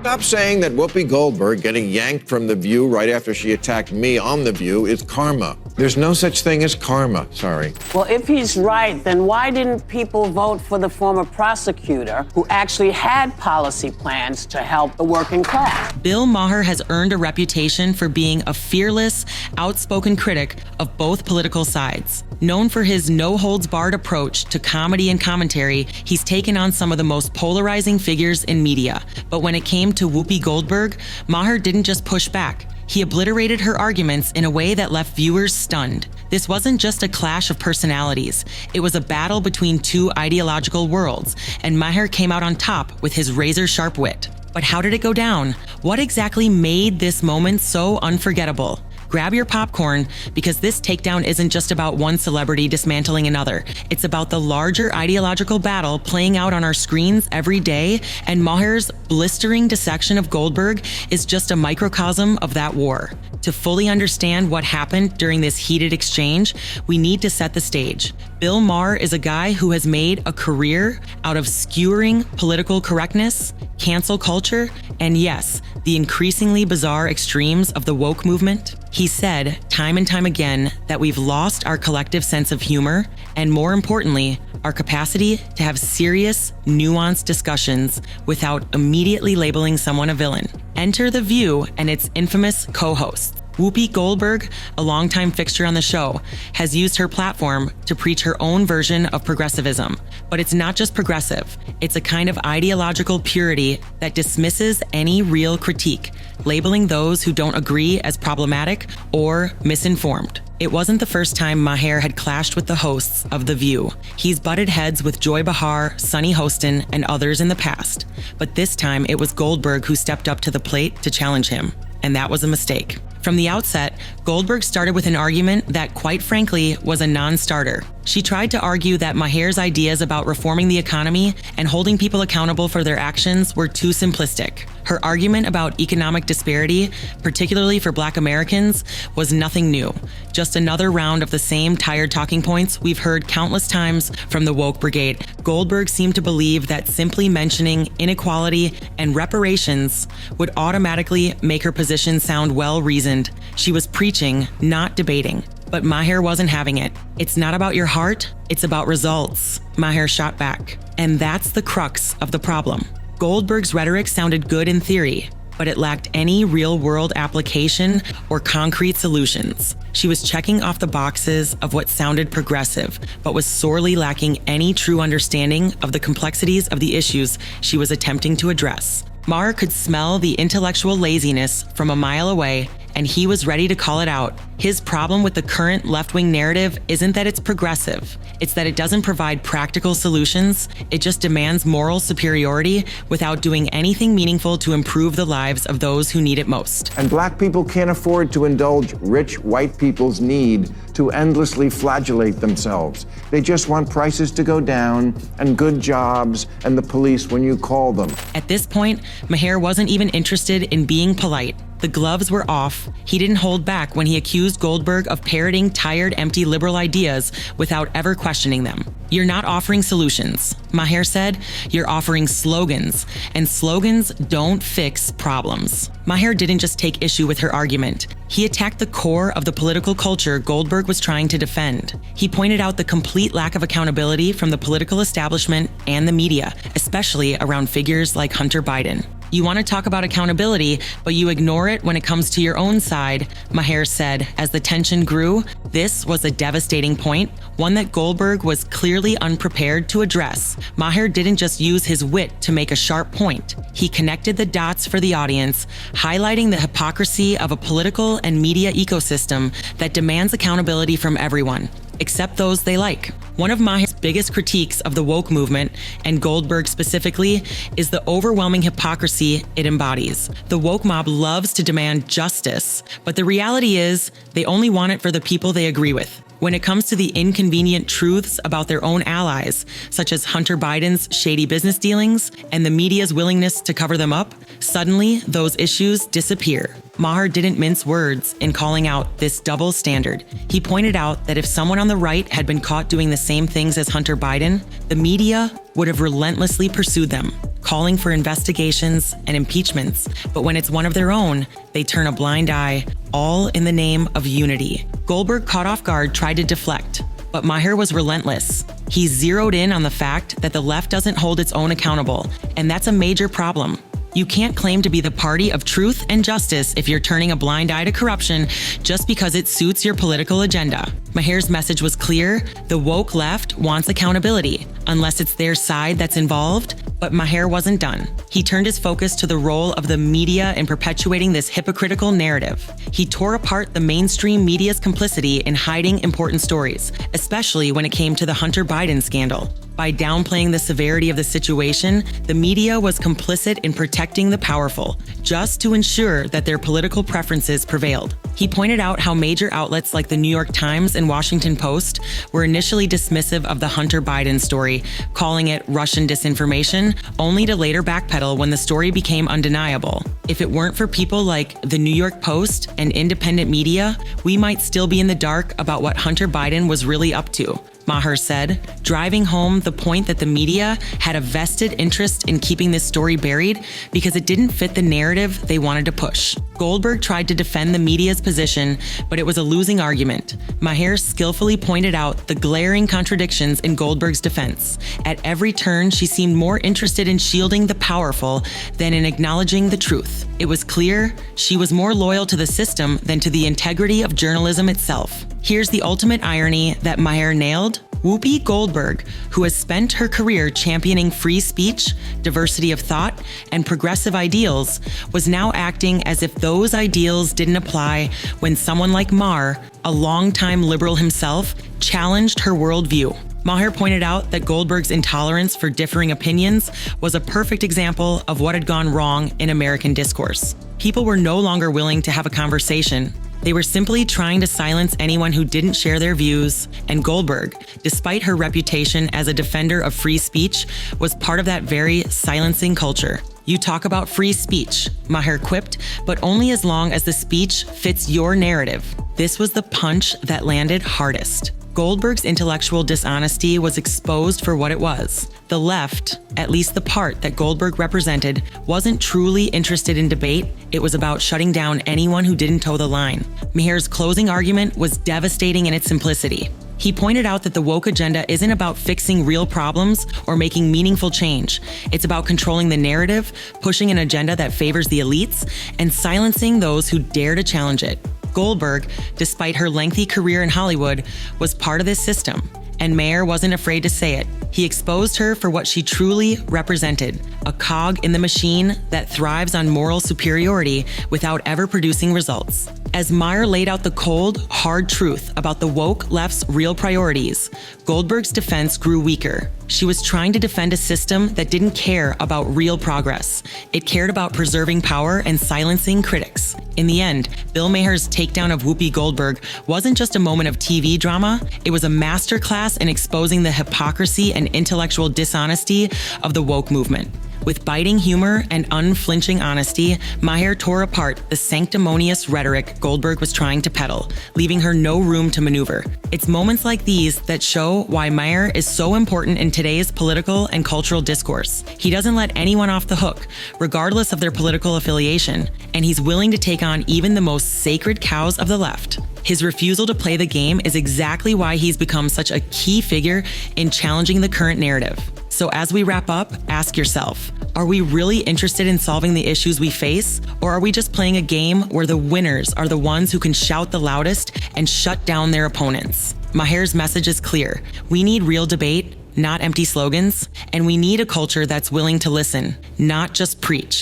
Stop saying that Whoopi Goldberg getting yanked from The View right after she attacked me on The View is karma. There's no such thing as karma, sorry. Well, if he's right, then why didn't people vote for the former prosecutor who actually had policy plans to help the working class? Bill Maher has earned a reputation for being a fearless, outspoken critic of both political sides. Known for his no-holds-barred approach to comedy and commentary, he's taken on some of the most polarizing figures in media. But when it came to Whoopi Goldberg, Maher didn't just push back. He obliterated her arguments in a way that left viewers stunned. This wasn't just a clash of personalities. It was a battle between two ideological worlds, and Maher came out on top with his razor-sharp wit. But how did it go down? What exactly made this moment so unforgettable? Grab your popcorn, because this takedown isn't just about one celebrity dismantling another. It's about the larger ideological battle playing out on our screens every day, and Maher's blistering dissection of Goldberg is just a microcosm of that war. To fully understand what happened during this heated exchange, we need to set the stage. Bill Maher is a guy who has made a career out of skewering political correctness, cancel culture, and yes, the increasingly bizarre extremes of the woke movement. He said time and time again that we've lost our collective sense of humor, and more importantly, our capacity to have serious, nuanced discussions without immediately labeling someone a villain. Enter The View and its infamous co-hosts. Whoopi Goldberg, a longtime fixture on the show, has used her platform to preach her own version of progressivism. But it's not just progressive. It's a kind of ideological purity that dismisses any real critique, labeling those who don't agree as problematic or misinformed. It wasn't the first time Maher had clashed with the hosts of The View. He's butted heads with Joy Behar, Sunny Hostin, and others in the past. But this time, it was Goldberg who stepped up to the plate to challenge him. And that was a mistake. From the outset, Goldberg started with an argument that, quite frankly, was a non-starter. She tried to argue that Maher's ideas about reforming the economy and holding people accountable for their actions were too simplistic. Her argument about economic disparity, particularly for Black Americans, was nothing new. Just another round of the same tired talking points we've heard countless times from the woke brigade. Goldberg seemed to believe that simply mentioning inequality and reparations would automatically make her position sound well-reasoned. She was preaching, not debating. But Maher wasn't having it. It's not about your heart, it's about results, Maher shot back. And that's the crux of the problem. Goldberg's rhetoric sounded good in theory, but it lacked any real-world application or concrete solutions. She was checking off the boxes of what sounded progressive, but was sorely lacking any true understanding of the complexities of the issues she was attempting to address. Maher could smell the intellectual laziness from a mile away, and he was ready to call it out. His problem with the current left-wing narrative isn't that it's progressive. It's that it doesn't provide practical solutions. It just demands moral superiority without doing anything meaningful to improve the lives of those who need it most. And Black people can't afford to indulge rich white people's need to endlessly flagellate themselves. They just want prices to go down and good jobs and the police when you call them. At this point, Maher wasn't even interested in being polite. The gloves were off. He didn't hold back when he accused Goldberg of parroting tired, empty liberal ideas without ever questioning them. You're not offering solutions, Maher said. You're offering slogans, and slogans don't fix problems. Maher didn't just take issue with her argument. He attacked the core of the political culture Goldberg was trying to defend. He pointed out the complete lack of accountability from the political establishment and the media, especially around figures like Hunter Biden. You want to talk about accountability, but you ignore it when it comes to your own side, Maher said as the tension grew. This was a devastating point, one that Goldberg was clearly unprepared to address. Maher didn't just use his wit to make a sharp point. He connected the dots for the audience, highlighting the hypocrisy of a political and media ecosystem that demands accountability from everyone, except those they like. One of Maher's biggest critiques of the woke movement, and Goldberg specifically, is the overwhelming hypocrisy it embodies. The woke mob loves to demand justice, but the reality is they only want it for the people they agree with. When it comes to the inconvenient truths about their own allies, such as Hunter Biden's shady business dealings and the media's willingness to cover them up, suddenly those issues disappear. Maher didn't mince words in calling out this double standard. He pointed out that if someone on the right had been caught doing the same things as Hunter Biden, the media would have relentlessly pursued them, calling for investigations and impeachments. But when it's one of their own, they turn a blind eye, all in the name of unity. Goldberg, caught off guard, tried to deflect, but Maher was relentless. He zeroed in on the fact that the left doesn't hold its own accountable, and that's a major problem. You can't claim to be the party of truth and justice if you're turning a blind eye to corruption just because it suits your political agenda. Maher's message was clear: the woke left wants accountability, unless it's their side that's involved. But Maher wasn't done. He turned his focus to the role of the media in perpetuating this hypocritical narrative. He tore apart the mainstream media's complicity in hiding important stories, especially when it came to the Hunter Biden scandal. By downplaying the severity of the situation, the media was complicit in protecting the powerful, just to ensure that their political preferences prevailed. He pointed out how major outlets like the New York Times and Washington Post were initially dismissive of the Hunter Biden story, calling it Russian disinformation, only to later backpedal when the story became undeniable. If it weren't for people like the New York Post and independent media, we might still be in the dark about what Hunter Biden was really up to, Maher said, driving home the point that the media had a vested interest in keeping this story buried because it didn't fit the narrative they wanted to push. Goldberg tried to defend the media's position, but it was a losing argument. Maher skillfully pointed out the glaring contradictions in Goldberg's defense. At every turn, she seemed more interested in shielding the powerful than in acknowledging the truth. It was clear she was more loyal to the system than to the integrity of journalism itself. Here's the ultimate irony that Maher nailed. Whoopi Goldberg, who has spent her career championing free speech, diversity of thought, and progressive ideals, was now acting as if those ideals didn't apply when someone like Maher, a longtime liberal himself, challenged her worldview. Maher pointed out that Goldberg's intolerance for differing opinions was a perfect example of what had gone wrong in American discourse. People were no longer willing to have a conversation. They were simply trying to silence anyone who didn't share their views, and Goldberg, despite her reputation as a defender of free speech, was part of that very silencing culture. You talk about free speech, Maher quipped, but only as long as the speech fits your narrative. This was the punch that landed hardest. Goldberg's intellectual dishonesty was exposed for what it was. The left, at least the part that Goldberg represented, wasn't truly interested in debate. It was about shutting down anyone who didn't toe the line. Maher's closing argument was devastating in its simplicity. He pointed out that the woke agenda isn't about fixing real problems or making meaningful change. It's about controlling the narrative, pushing an agenda that favors the elites, and silencing those who dare to challenge it. Goldberg, despite her lengthy career in Hollywood, was part of this system, and Maher wasn't afraid to say it. He exposed her for what she truly represented, a cog in the machine that thrives on moral superiority without ever producing results. As Maher laid out the cold, hard truth about the woke left's real priorities, Goldberg's defense grew weaker. She was trying to defend a system that didn't care about real progress. It cared about preserving power and silencing critics. In the end, Bill Maher's takedown of Whoopi Goldberg wasn't just a moment of TV drama, it was a masterclass in exposing the hypocrisy and intellectual dishonesty of the woke movement. With biting humor and unflinching honesty, Maher tore apart the sanctimonious rhetoric Goldberg was trying to peddle, leaving her no room to maneuver. It's moments like these that show why Maher is so important in today's political and cultural discourse. He doesn't let anyone off the hook, regardless of their political affiliation, and he's willing to take on even the most sacred cows of the left. His refusal to play the game is exactly why he's become such a key figure in challenging the current narrative. So as we wrap up, ask yourself, are we really interested in solving the issues we face? Or are we just playing a game where the winners are the ones who can shout the loudest and shut down their opponents? Maher's message is clear. We need real debate, not empty slogans, and we need a culture that's willing to listen, not just preach.